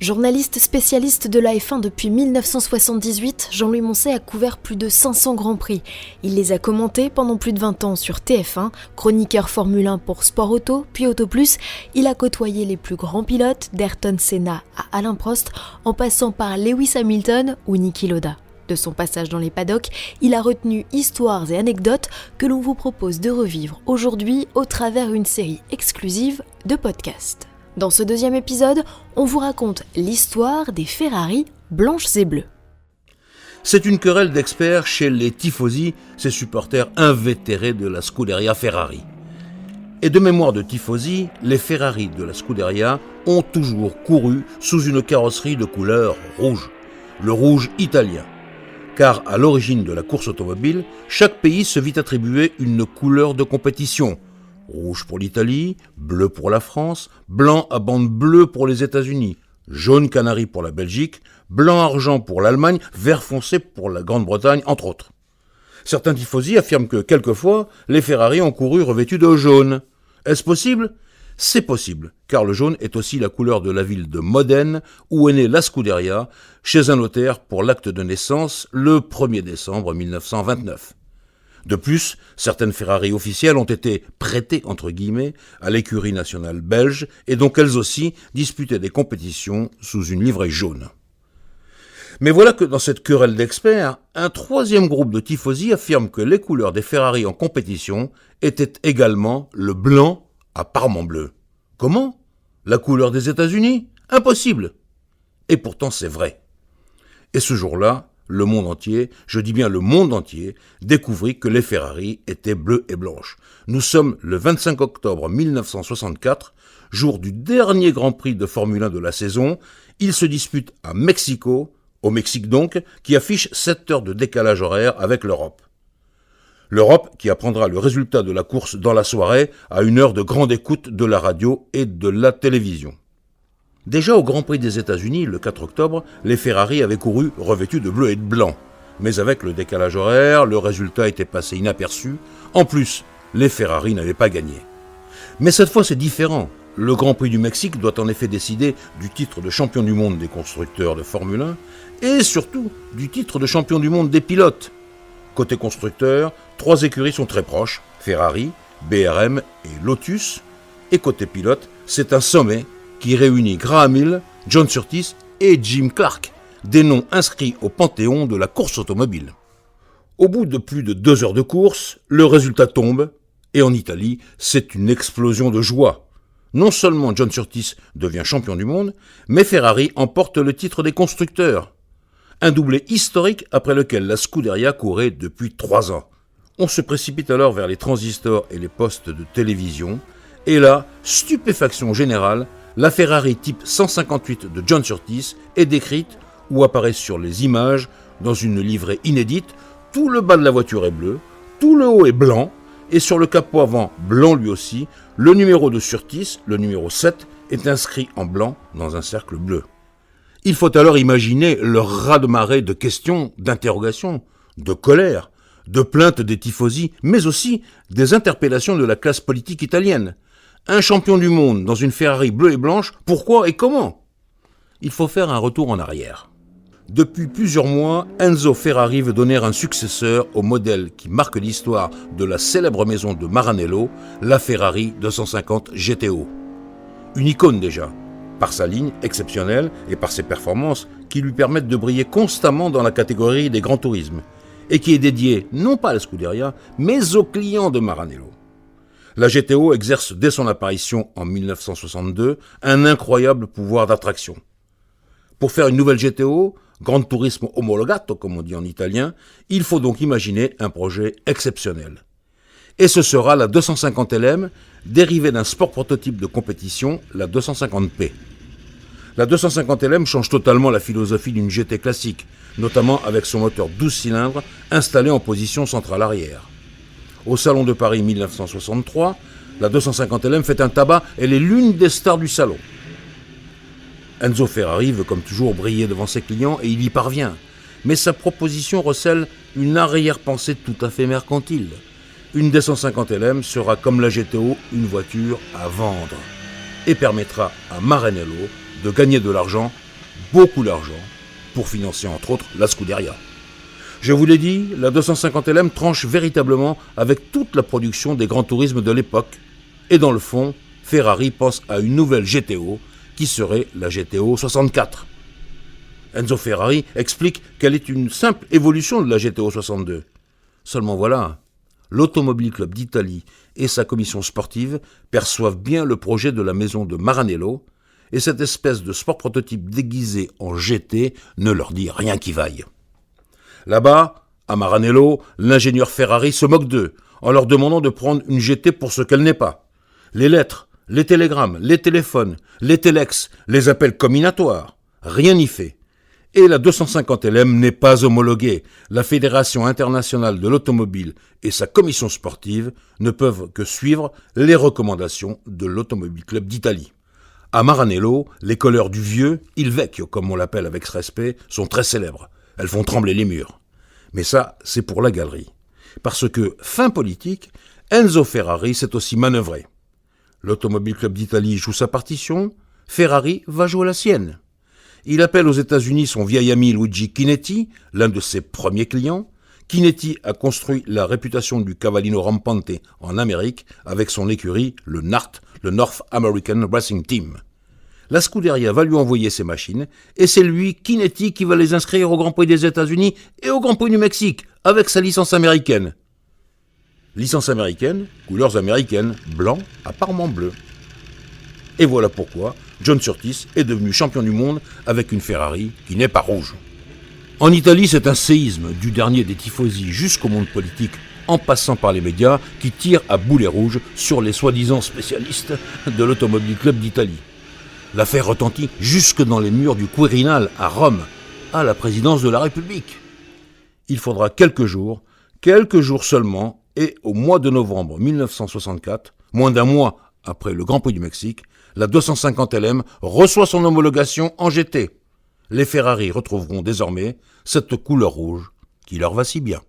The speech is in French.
Journaliste spécialiste de la F1 depuis 1978, Jean-Louis Moncey a couvert plus de 500 Grands Prix. Il les a commentés pendant plus de 20 ans sur TF1, chroniqueur Formule 1 pour Sport Auto, puis Auto Plus. Il a côtoyé les plus grands pilotes, d'Ayrton Senna à Alain Prost, en passant par Lewis Hamilton ou Niki Lauda. De son passage dans les paddocks, il a retenu histoires et anecdotes que l'on vous propose de revivre aujourd'hui au travers d'une série exclusive de podcasts. Dans ce deuxième épisode, on vous raconte l'histoire des Ferrari blanches et bleues. C'est une querelle d'experts chez les tifosi, ces supporters invétérés de la Scuderia Ferrari. Et de mémoire de tifosi, les Ferrari de la Scuderia ont toujours couru sous une carrosserie de couleur rouge, le rouge italien. Car à l'origine de la course automobile, chaque pays se vit attribuer une couleur de compétition. Rouge pour l'Italie, bleu pour la France, blanc à bande bleue pour les États-Unis, jaune canari pour la Belgique, blanc-argent pour l'Allemagne, vert foncé pour la Grande-Bretagne, entre autres. Certains tifosi affirment que, quelquefois, les Ferrari ont couru revêtus de jaune. Est-ce possible ? C'est possible, car le jaune est aussi la couleur de la ville de Modène, où est née la Scuderia, chez un notaire pour l'acte de naissance le 1er décembre 1929. De plus, certaines Ferrari officielles ont été prêtées, entre guillemets, à l'écurie nationale belge, et donc elles aussi disputaient des compétitions sous une livrée jaune. Mais voilà que dans cette querelle d'experts, un troisième groupe de tifosi affirme que les couleurs des Ferrari en compétition étaient également le blanc à parement bleu. Comment ? La couleur des États-Unis ? Impossible ! Et pourtant c'est vrai. Et ce jour-là, le monde entier, je dis bien le monde entier, découvrit que les Ferrari étaient bleues et blanches. Nous sommes le 25 octobre 1964, jour du dernier Grand Prix de Formule 1 de la saison. Il se dispute à Mexico, au Mexique donc, qui affiche 7 heures de décalage horaire avec l'Europe. L'Europe qui apprendra le résultat de la course dans la soirée à une heure de grande écoute de la radio et de la télévision. Déjà au Grand Prix des États-Unis, le 4 octobre, les Ferrari avaient couru revêtus de bleu et de blanc. Mais avec le décalage horaire, le résultat était passé inaperçu. En plus, les Ferrari n'avaient pas gagné. Mais cette fois, c'est différent. Le Grand Prix du Mexique doit en effet décider du titre de champion du monde des constructeurs de Formule 1 et surtout du titre de champion du monde des pilotes. Côté constructeur, 3 écuries sont très proches, Ferrari, BRM et Lotus. Et côté pilote, c'est un sommet qui réunit Graham Hill, John Surtees et Jim Clark, des noms inscrits au panthéon de la course automobile. Au bout de plus de 2 heures de course, le résultat tombe, et en Italie, c'est une explosion de joie. Non seulement John Surtees devient champion du monde, mais Ferrari emporte le titre des constructeurs. Un doublé historique après lequel la Scuderia courait depuis 3 ans. On se précipite alors vers les transistors et les postes de télévision, et là, stupéfaction générale, la Ferrari type 158 de John Surtees est décrite ou apparaît sur les images dans une livrée inédite. Tout le bas de la voiture est bleu, tout le haut est blanc, et sur le capot avant, blanc lui aussi, le numéro de Surtees, le numéro 7, est inscrit en blanc dans un cercle bleu. Il faut alors imaginer le raz-de-marée de questions, d'interrogations, de colère, de plaintes des tifosi, mais aussi des interpellations de la classe politique italienne. Un champion du monde dans une Ferrari bleue et blanche, pourquoi et comment ? Il faut faire un retour en arrière. Depuis plusieurs mois, Enzo Ferrari veut donner un successeur au modèle qui marque l'histoire de la célèbre maison de Maranello, la Ferrari 250 GTO. Une icône déjà, par sa ligne exceptionnelle et par ses performances qui lui permettent de briller constamment dans la catégorie des grands tourismes, et qui est dédiée non pas à la Scuderia, mais aux clients de Maranello. La GTO exerce dès son apparition en 1962 un incroyable pouvoir d'attraction. Pour faire une nouvelle GTO, Gran Turismo Omologato comme on dit en italien, il faut donc imaginer un projet exceptionnel. Et ce sera la 250 LM, dérivée d'un sport prototype de compétition, la 250P. La 250 LM change totalement la philosophie d'une GT classique, notamment avec son moteur 12 cylindres installé en position centrale arrière. Au Salon de Paris 1963, la 250 LM fait un tabac, elle est l'une des stars du salon. Enzo Ferrari veut comme toujours briller devant ses clients et il y parvient. Mais sa proposition recèle une arrière-pensée tout à fait mercantile. Une des 150 LM sera comme la GTO une voiture à vendre et permettra à Maranello de gagner de l'argent beaucoup d'argent pour financer entre autres la Scuderia. Je vous l'ai dit, la 250 LM tranche véritablement avec toute la production des grands tourismes de l'époque. Et dans le fond, Ferrari pense à une nouvelle GTO qui serait la GTO 64. Enzo Ferrari explique qu'elle est une simple évolution de la GTO 62. Seulement voilà, l'Automobile Club d'Italie et sa commission sportive perçoivent bien le projet de la maison de Maranello, et cette espèce de sport prototype déguisé en GT ne leur dit rien qui vaille. Là-bas, à Maranello, l'ingénieur Ferrari se moque d'eux, en leur demandant de prendre une GT pour ce qu'elle n'est pas. Les lettres, les télégrammes, les téléphones, les télex, les appels combinatoires, rien n'y fait. Et la 250 LM n'est pas homologuée. La Fédération internationale de l'automobile et sa commission sportive ne peuvent que suivre les recommandations de l'Automobile Club d'Italie. À Maranello, les couleurs du vieux, il vecchio comme on l'appelle avec respect, sont très célèbres. Elles font trembler les murs. Mais ça, c'est pour la galerie. Parce que, fin politique, Enzo Ferrari s'est aussi manœuvré. L'Automobile Club d'Italie joue sa partition, Ferrari va jouer la sienne. Il appelle aux États-Unis son vieil ami Luigi Chinetti, l'un de ses premiers clients. Chinetti a construit la réputation du cavallino rampante en Amérique avec son écurie, le NART, le North American Racing Team. La Scuderia va lui envoyer ses machines, et c'est lui, Chinetti, qui va les inscrire au Grand Prix des États-Unis et au Grand Prix du Mexique, avec sa licence américaine. Licence américaine, couleurs américaines, blanc, apparemment bleu. Et voilà pourquoi John Surtees est devenu champion du monde avec une Ferrari qui n'est pas rouge. En Italie, c'est un séisme, du dernier des tifosi jusqu'au monde politique, en passant par les médias qui tirent à boulet rouge sur les soi-disant spécialistes de l'Automobile Club d'Italie. L'affaire retentit jusque dans les murs du Quirinal à Rome, à la présidence de la République. Il faudra quelques jours seulement, et au mois de novembre 1964, moins d'un mois après le Grand Prix du Mexique, la 250 LM reçoit son homologation en GT. Les Ferrari retrouveront désormais cette couleur rouge qui leur va si bien.